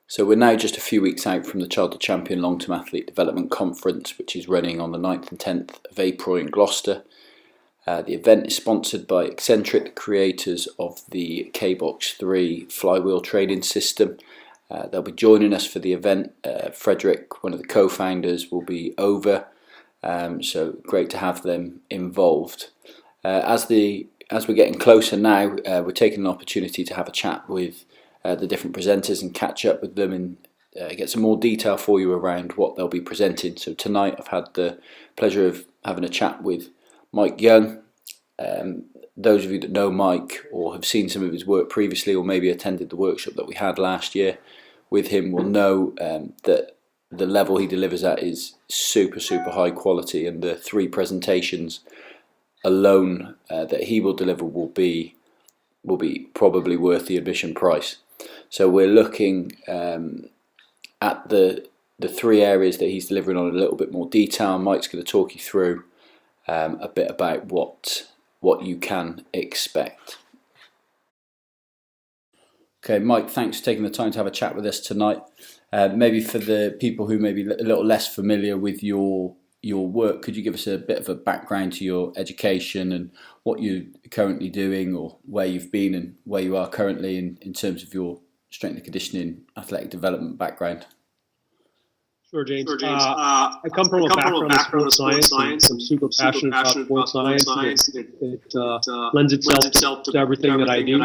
So we're now just a few weeks out from the Childhood Champion Long-Term Athlete Development Conference, which is running on the 9th and 10th of April in Gloucester. The event is sponsored by Eccentric, the creators of the K-Box 3 flywheel training system. They'll be joining us for the event. Frederick, one of the co-founders, will be over, so great to have them involved. As we're getting closer now, we're taking an opportunity to have a chat with the different presenters and catch up with them and get some more detail for you around what they'll be presenting. So tonight I've had the pleasure of having a chat with Mike Young. Those of you that know Mike or have seen some of his work previously, or maybe attended the workshop that we had last year with him, will know that the level he delivers at is super high quality, and the 3 presentations alone that he will deliver will be probably worth the admission price. So we're looking at the 3 areas that he's delivering on in a little bit more detail. Mike's going to talk you through a bit about what you can expect. Okay, Mike, thanks for taking the time to have a chat with us tonight. Maybe for the people who may be a little less familiar with your work, could you give us a bit of a background to your education and what you're currently doing, or where you've been and where you are currently in terms of your strength and conditioning, athletic development background? Sure, James. I come from a background in sports science, and I'm super passionate about sports science. It lends itself to everything that I do.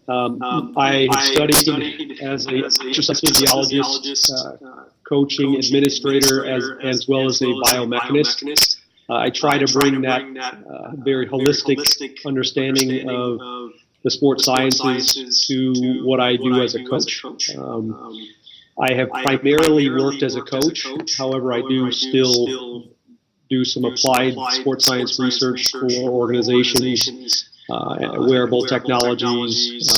I have studied as an exercise physiologist, coaching administrator, as well as a biomechanist. I try to bring that very holistic understanding of the sports sciences to what I do as a coach. I have primarily worked as a coach. However, I do still do some applied sports science research for organizations, wearable technologies,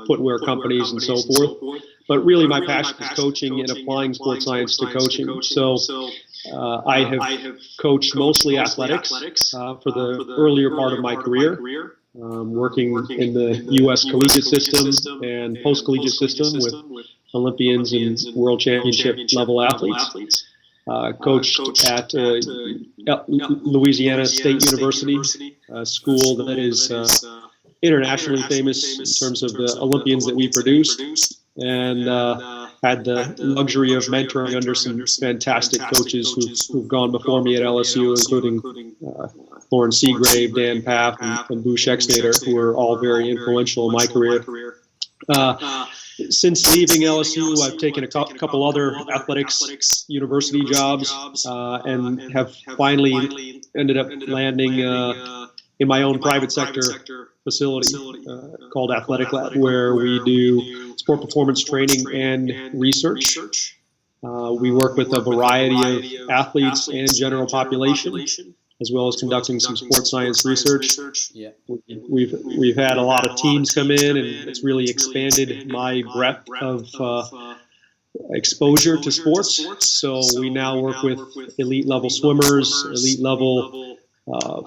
footwear companies, and so forth. But really, my passion is coaching and applying sports science to coaching. So I have coached mostly athletics for the earlier part of my career, working in the U.S. collegiate system and post-collegiate system with Olympians and World Championship level athletes. Coached at Louisiana State University, a school that is internationally famous in terms of the Olympians that we produced, and had the luxury of mentoring under some fantastic coaches who've gone before me at LSU, including Lauren Seagrave, Dan Paff, and Boo Schexnader, who are all very influential in my career. Since leaving LSU, I've taken a couple other athletics university jobs, and have finally ended up landing in my own private sector facility called Athletic Lab, where we do sport performance training and research. We work with a variety of athletes and general population, as well as conducting some sports science research. Yeah. We've had a lot of teams come in, and it's really expanded my breadth of exposure to sports. So we now work with elite level swimmers, elite level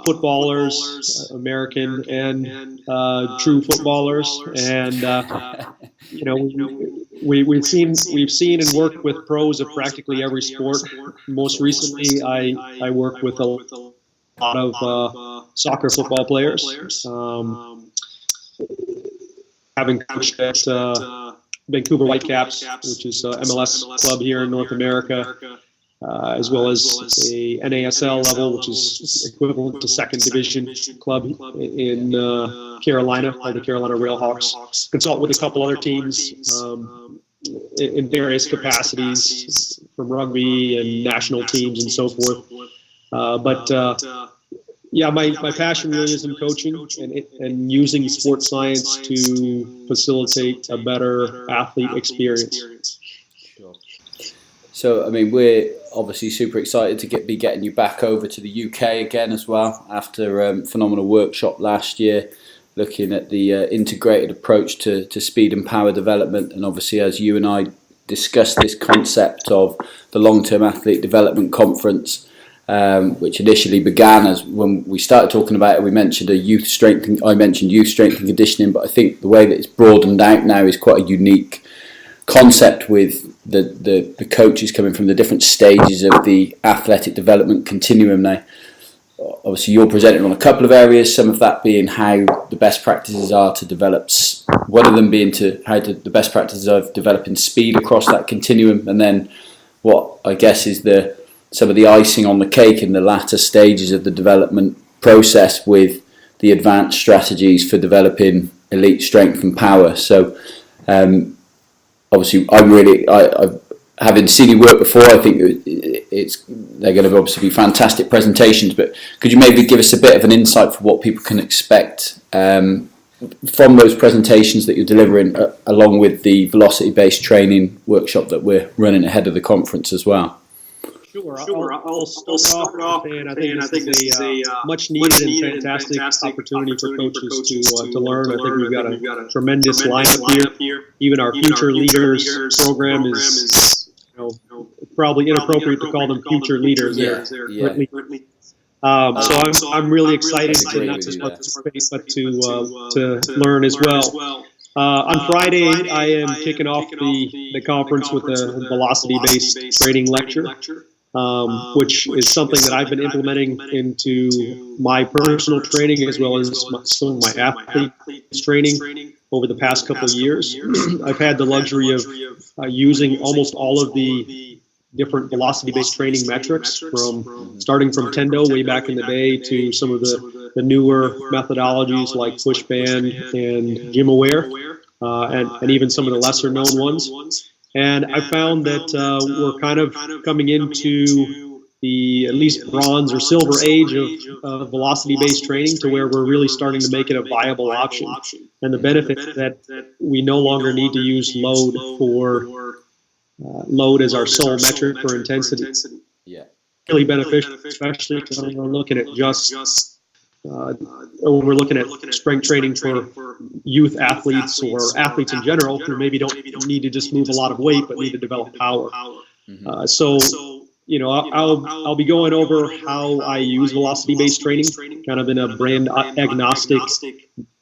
footballers, American and true footballers, and we've seen and worked with pros of practically every sport. Most recently, I work with a lot of soccer football players, having coached at Vancouver Whitecaps, which is an MLS club here in North America, as well as a NASL level, which is equivalent to second division club in Carolina, called the Carolina Railhawks. Consult with a couple other teams in various capacities, from rugby and national teams and so forth. Yeah, my passion really is in coaching and using sports science to facilitate a better athlete experience. Sure. So, I mean, we're obviously super excited to be getting you back over to the UK again as well, after a phenomenal workshop last year, looking at the integrated approach to speed and power development. And obviously, as you and I discussed this concept of the Long-Term Athlete Development Conference, which initially began as, when we started talking about it, we mentioned I mentioned youth strength and conditioning, but I think the way that it's broadened out now is quite a unique concept with the coaches coming from the different stages of the athletic development continuum now. Obviously, you're presenting on a couple of areas, some of that being how the best practices are to develop, one of them being the best practices of developing speed across that continuum, and then what I guess is some of the icing on the cake in the latter stages of the development process with the advanced strategies for developing elite strength and power. So obviously I having seen you work before, I think they're going to obviously be fantastic presentations, but could you maybe give us a bit of an insight for what people can expect from those presentations that you're delivering, along with the velocity-based training workshop that we're running ahead of the conference as well? Sure. I'll start off saying I think this is a much needed and fantastic opportunity for coaches to learn. I think we've got a tremendous lineup here. Even our Future Leaders program is probably inappropriate to call them future leaders. So I'm really excited to not just participate, but to learn as well. On Friday, I am kicking off the conference with a velocity-based training lecture, which is something that I've been implementing into my personal training as well as some of my athletes' training over the past couple of years. I've had the luxury of using almost all of the different velocity-based training metrics, starting from Tendo way back in the day to some of the newer methodologies like Pushband and Gym Aware, and even some of the lesser-known ones. And I found that we're kind of coming into the at least bronze or silver age of velocity-based training, to where we're really starting to make it a viable option. And the benefit that we no longer need to use load as our sole metric for intensity. Yeah, really beneficial, especially when we're looking at we're looking at strength training for youth athletes or athletes in general who maybe don't need to just move a lot of weight but need to develop power. So I'll be going over how I use velocity-based training, kind of in a brand agnostic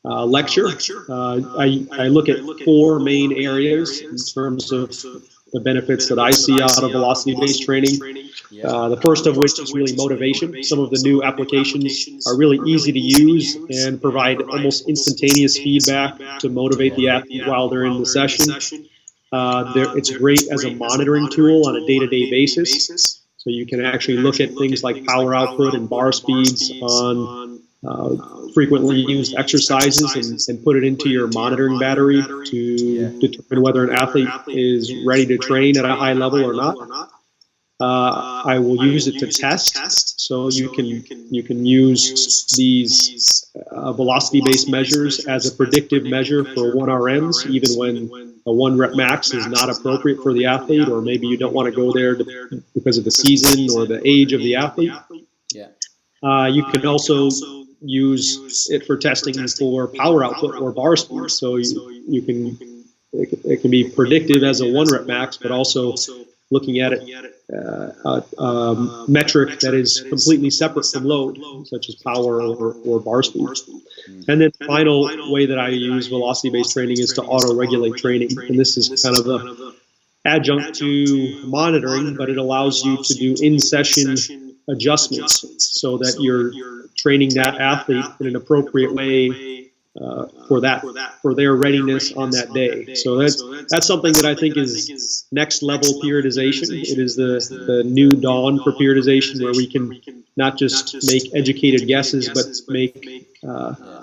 lecture. I look at four main areas in terms of the benefits that I see out of velocity-based training. The first of which is really motivation. Some of the new applications are really easy to use and provide almost instantaneous feedback to motivate the athlete while they're in the session. It's great as a monitoring tool on a day-to-day basis. So you can actually look at things like power output and bar speeds on frequently used exercises and put it into your monitoring battery to determine whether an athlete is ready to train at a high level or not. I will use it to test, so you can use these velocity-based measures as a predictive measure for 1RMs, even when a 1 rep max is not appropriate for the athlete, or maybe you don't want to go there because of the season or the age of the athlete. You can also use it for testing for power output or bar speed, so it can be predictive as a 1 rep max, but also looking at it metric that is completely separate from load, such as power or bar speed. And then the final way that I use velocity-based training is to auto-regulate training. And this is kind of an adjunct to monitoring, but it allows you to do in-session adjustments so that you're training that athlete in an appropriate way for their readiness on that day. So that's something that I think is next level periodization. It is the new dawn for periodization, where we can not just make educated guesses, but make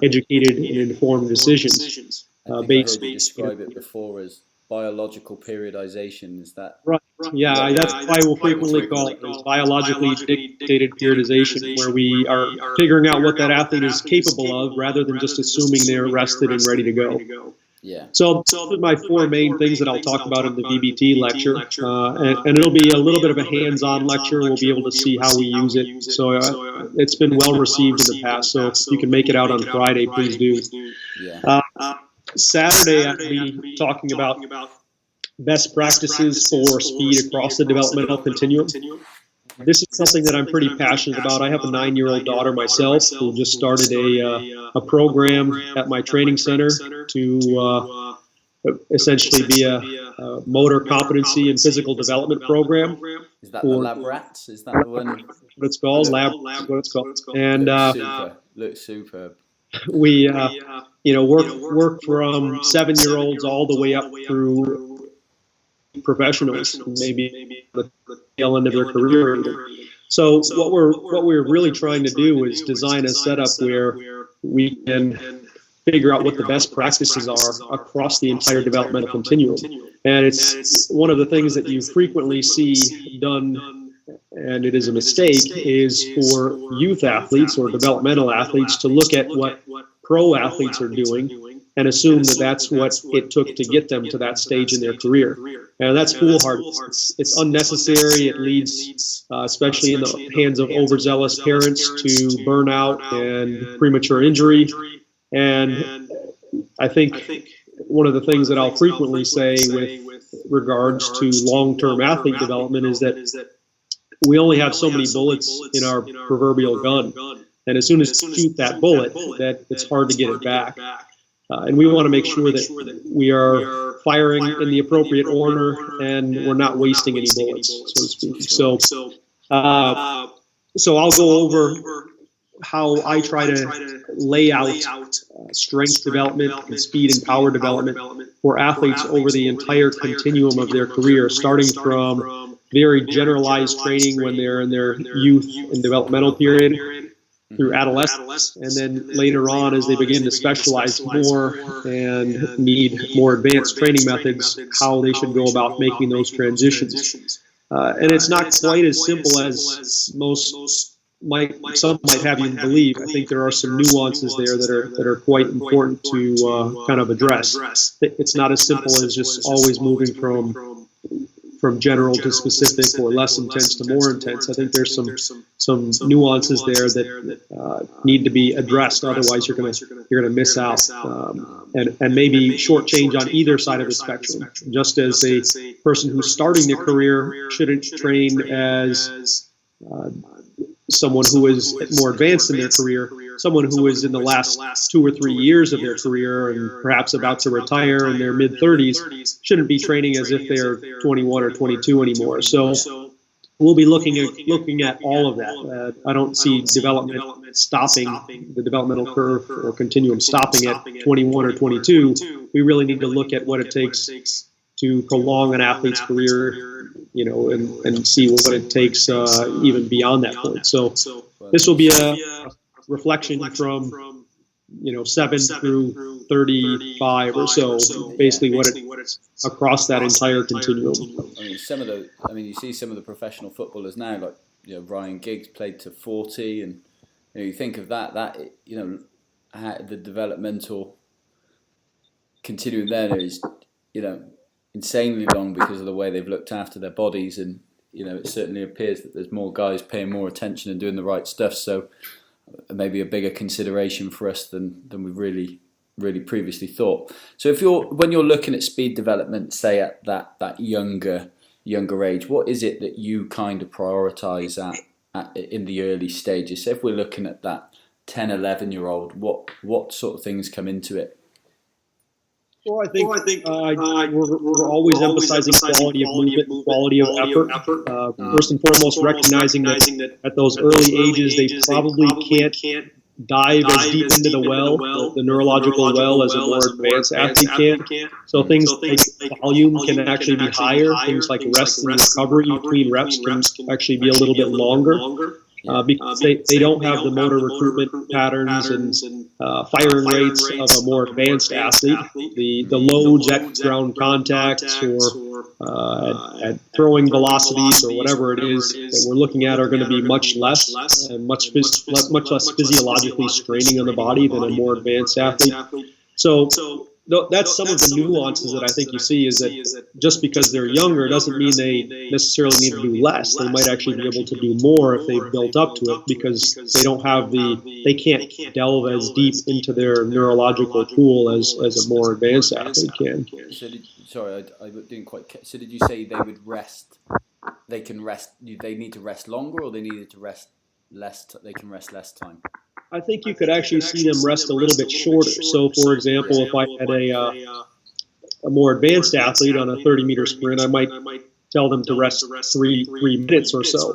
educated and informed decisions. Based, you describe it before as biological periodization. Is that right? Yeah, that's why we'll frequently call it as biologically dictated periodization, where we are figuring out what that athlete is capable of rather than just assuming they're rested and ready to go. Yeah. So those are my four main things that I'll talk about in the VBT lecture, and it'll be a little bit of a hands-on lecture. We'll be able to see how we use it. So it's been well received in the past. So if you can make it out on Friday, please do. Yeah. Saturday, I'll be talking about best practices for speed across the developmental continuum. This is something that I'm pretty passionate about. I have a 9-year-old daughter myself who just started a program at my training center to essentially be a motor competency and physical development program. Is that the lab rats? Is that the one? What it's called, lab. What it's called, and looks superb. We work from 7-year-olds all the way up through professionals, maybe the tail end of their career. So what we're really trying to do is design a setup where we can figure out what the best practices are across the entire developmental continuum. And it's one of the things that you frequently see done, and it is a mistake, is for youth athletes or developmental athletes to look at what pro athletes are doing and assume that that's what it took to get them to that stage in their career. And that's foolhardy. It's unnecessary. It leads, especially in the hands of overzealous parents, to burnout and premature injury. And I think one of the things that I'll frequently say with regards to long-term athlete development is that we only have so many bullets in our proverbial gun. And as soon as you shoot that bullet, that it's hard to get it back. And we want to make sure that we are firing in the appropriate order and we're not wasting any bullets, so to speak. So I'll go over how I try to lay out strength development and speed and power development for athletes over the entire continuum of their career, starting from very generalized training when they're in their youth and developmental period through adolescence, and then later on as they begin to specialize more and need more advanced training methods, how they should go about making those transitions. And it's not quite as simple as some might have you believe. I think there are some nuances there that are quite important to kind of address. It's not as simple as just always moving from general to specific or less intense to more intense. I think there's some nuances there that need to be addressed. Otherwise, you're gonna miss out and maybe shortchange on either side of the spectrum. Just as a person who's starting their career shouldn't train as someone who is more advanced in their career, someone who is in the last 2 or 3 years of their career and perhaps about to retire in their mid-30s shouldn't be training as if they're 21 or 22 anymore. So we'll be looking at all of that. I don't see development stopping, the developmental curve or continuum stopping at 21 or 22. We really need to look at what it takes to prolong an athlete's career, and see what it takes even beyond that point. So this will be a reflection from 7 through 35 or so, basically what it across that entire continuum. You see some of the professional footballers now, like Ryan Giggs played to 40, and you think of that the developmental continuum there is insanely long because of the way they've looked after their bodies, and it certainly appears that there's more guys paying more attention and doing the right stuff, so maybe a bigger consideration for us than we really previously thought. So when you're looking at speed development, say at that younger age, what is it that you kind of prioritize at in the early stages? So if we're looking at that 10, 11-year-old, what sort of things come into it? Well, I think we're always emphasizing quality of movement, quality of effort. First and foremost, recognizing that at those early ages, they probably can't dive as deep into the well, the neurological well, as a more advanced athlete can. So things like volume can actually be higher. Things like rest and recovery between reps can actually be a little bit longer. Because they don't have the motor recruitment patterns and firing rates of a more advanced athlete. The loads at ground contacts or at throwing velocities or whatever it is that we're looking at are going to be much less and much less physiologically straining on the body than a more advanced athlete. So that's some of the nuances that I think you see, is that just because they're younger doesn't mean they necessarily need to do less. They might actually be able to do more if they've built up to it, because they don't have they can't delve as deep into their neurological pool as a more advanced athlete can. So I didn't quite catch. So did you say they would rest? They can rest. They need to rest longer, or they needed to rest less? They can rest less time. I think you could actually see them rest a little bit shorter. So, for example, if I had a more advanced athlete on a 30-meter sprint, I might tell them to rest three minutes or so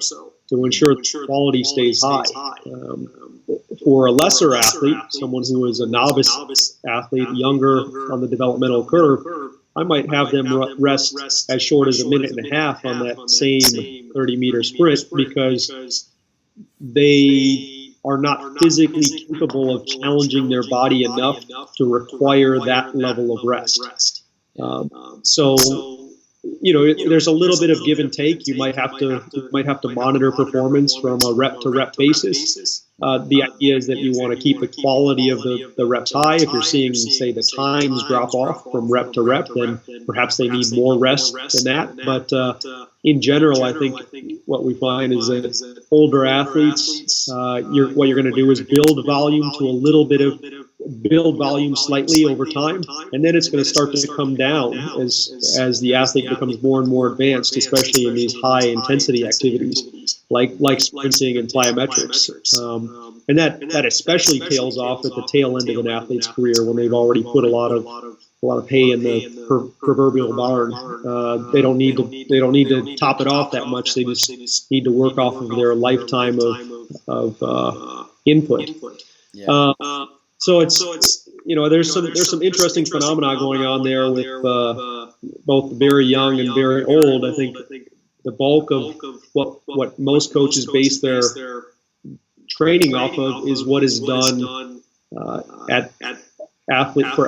to ensure the quality stays high. For a lesser athlete, someone who is a novice athlete, younger on the developmental curve, I might have them rest as short as a minute and a half on that same 30-meter sprint, because they are not physically capable of challenging their body enough to require that level of rest. So, there's a little bit of give and take. You might have to monitor performance from a rep to rep basis. The idea is that you want to keep the quality of the reps high. If you're seeing, say, the times drop off from rep to rep, then perhaps they need more rest than that. But in general, I think what we find is that older athletes, what you're going to do is build volume slightly over time, and then it's going to start to come down as the athlete becomes more and more advanced, especially in these high intensity activities like sprinting and plyometrics. And that especially tails off at the tail end of an athlete's career, when they've already put a lot of hay in the proverbial barn. They don't need to top it off that much. They just need to work off of their lifetime of input. Yeah. So it's there's some interesting phenomena going on there with both very young and very old. I think the bulk of what most coaches base their training off of is what is done for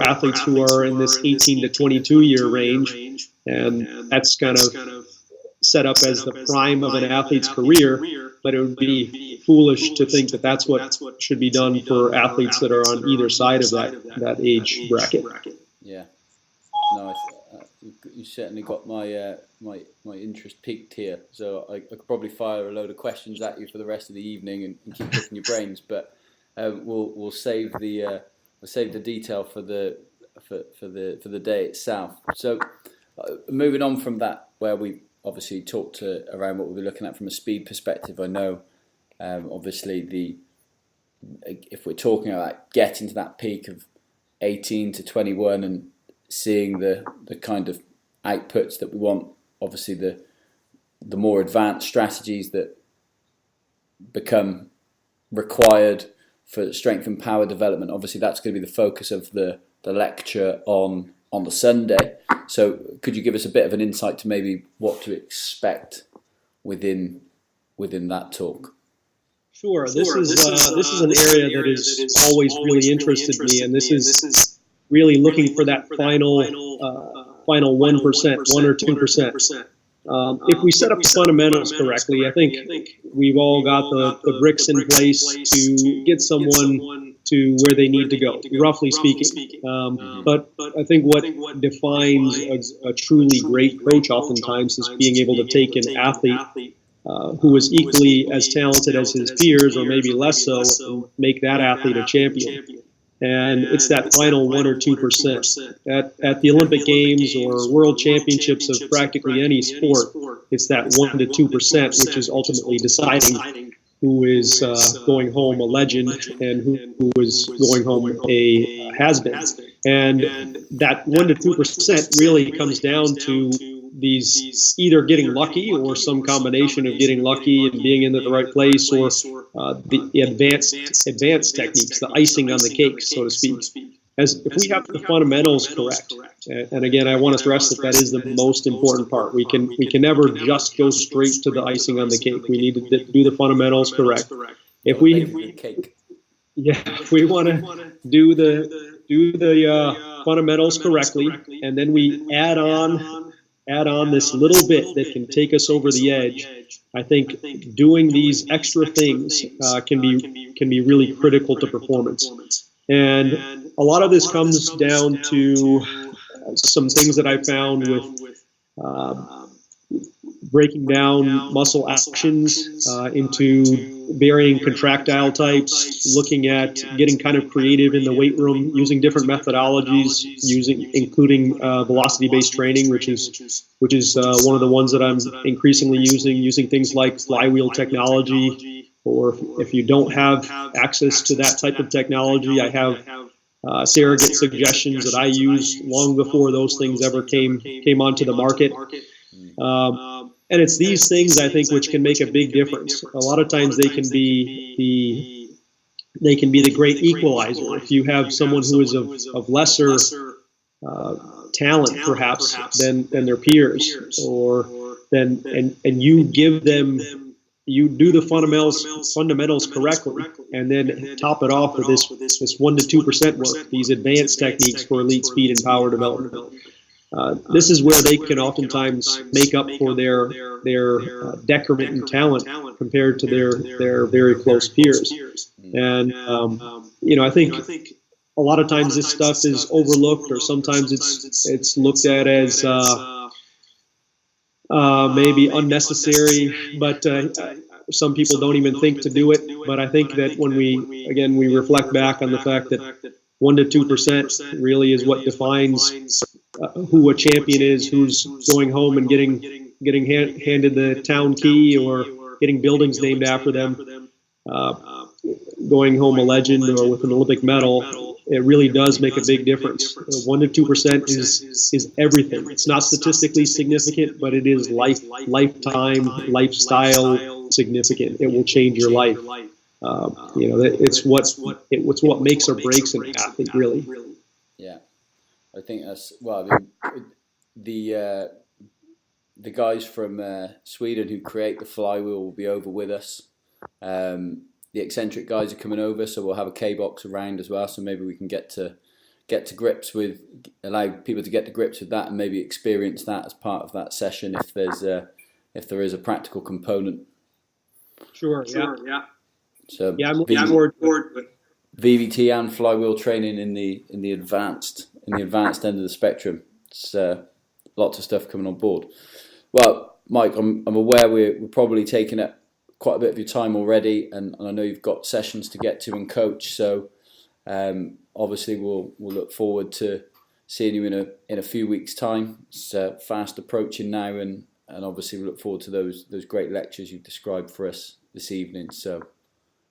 athletes who are in this 18 to 22 year range, and that's kind of set up as the prime of an athlete's career. But it would be foolish to think that that's what should be done for athletes that are on either side of that age bracket. Yeah, no, you certainly got my interest piqued here. So I could probably fire a load of questions at you for the rest of the evening and keep picking your brains. But we'll save the detail for the day itself. So moving on from that, where we obviously talked around what we'll be looking at from a speed perspective. I know, obviously, if we're talking about getting to that peak of 18 to 21 and seeing the kind of outputs that we want, obviously the more advanced strategies that become required for strength and power development, obviously that's going to be the focus of the lecture on the Sunday. So could you give us a bit of an insight to maybe what to expect within that talk? Sure. This is an area that is always really interested me, and this is really looking for that final 1%, 1 or 2%. If we set up the fundamentals correctly, I think we've all got the bricks in place to get someone to where they need to go, roughly speaking. But I think what defines a truly great coach oftentimes is being able to take an athlete who is equally as talented as his peers, or maybe less so, and make that athlete a champion. And it's that final 1 or 2%. At the Olympic Games or World Championships of practically any sport, it's that 1 to 2%, which is ultimately deciding who is going home a legend and who is going home a has-been. And that 1 to 2% really comes down to these either getting lucky or some combination of getting lucky and being in the right place, or the advanced techniques, the icing on the cake, so to speak. As if we have the fundamentals correct, and again, I want to stress that is the most important part. We can never just go straight to the icing on the cake. We need to do the fundamentals correct. If we want to do the fundamentals correctly, and then we add on this little bit that can take us over the edge, I think doing these extra things can be really critical to performance. And a lot of this comes down to some things that I found with breaking down muscle actions into varying contractile types, looking at getting kind of creative in the weight room, using different methodologies, including velocity-based training, which is one of the ones that I'm increasingly using things like flywheel technology. Or if you don't have access to that type of technology, I have surrogate suggestions that I used long before those things ever came onto the market. And it's these things, I think, which can make a big difference. A lot of times they can be the great equalizer. If you have someone who is of lesser talent, perhaps, than their peers, or and you give them, you do the fundamentals correctly, and then top it off with this 1 to 2% work, these advanced techniques for elite speed and power development. This is where they can oftentimes make up for their decrement in talent compared to their very close peers. And I think a lot of times this stuff is overlooked, or sometimes it's looked at as maybe unnecessary, but some people don't even think to do it. But I think that when we reflect back on the fact that 1 to 2% really is what defines who a champion is, who's going home and getting handed the town key, or getting buildings named after them, going home a legend or with an Olympic medal. It really does make a big difference. 1 to 2% is everything. It's not statistically significant, but it is lifetime, lifestyle significant. It will change your life. It's what makes or breaks an athlete, really. Yeah, I think that's, well, I mean, the guys from Sweden who create the flywheel will be over with us. The eccentric guys are coming over, so we'll have a K-box around as well. So maybe we can get to grips with, allow people to get to grips with that, and maybe experience that as part of that session if there is a practical component. Sure. Yeah. So I'm looking forward to it. VVT and flywheel training in the advanced end of the spectrum. It's lots of stuff coming on board. Well, Mike, I'm aware we're probably taking up quite a bit of your time already, and I know you've got sessions to get to and coach. So obviously we'll look forward to seeing you in a few weeks' time. It's fast approaching now, and obviously we look forward to those great lectures you've described for us this evening. So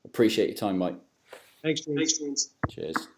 appreciate your time, Mike. Thanks, James. Cheers.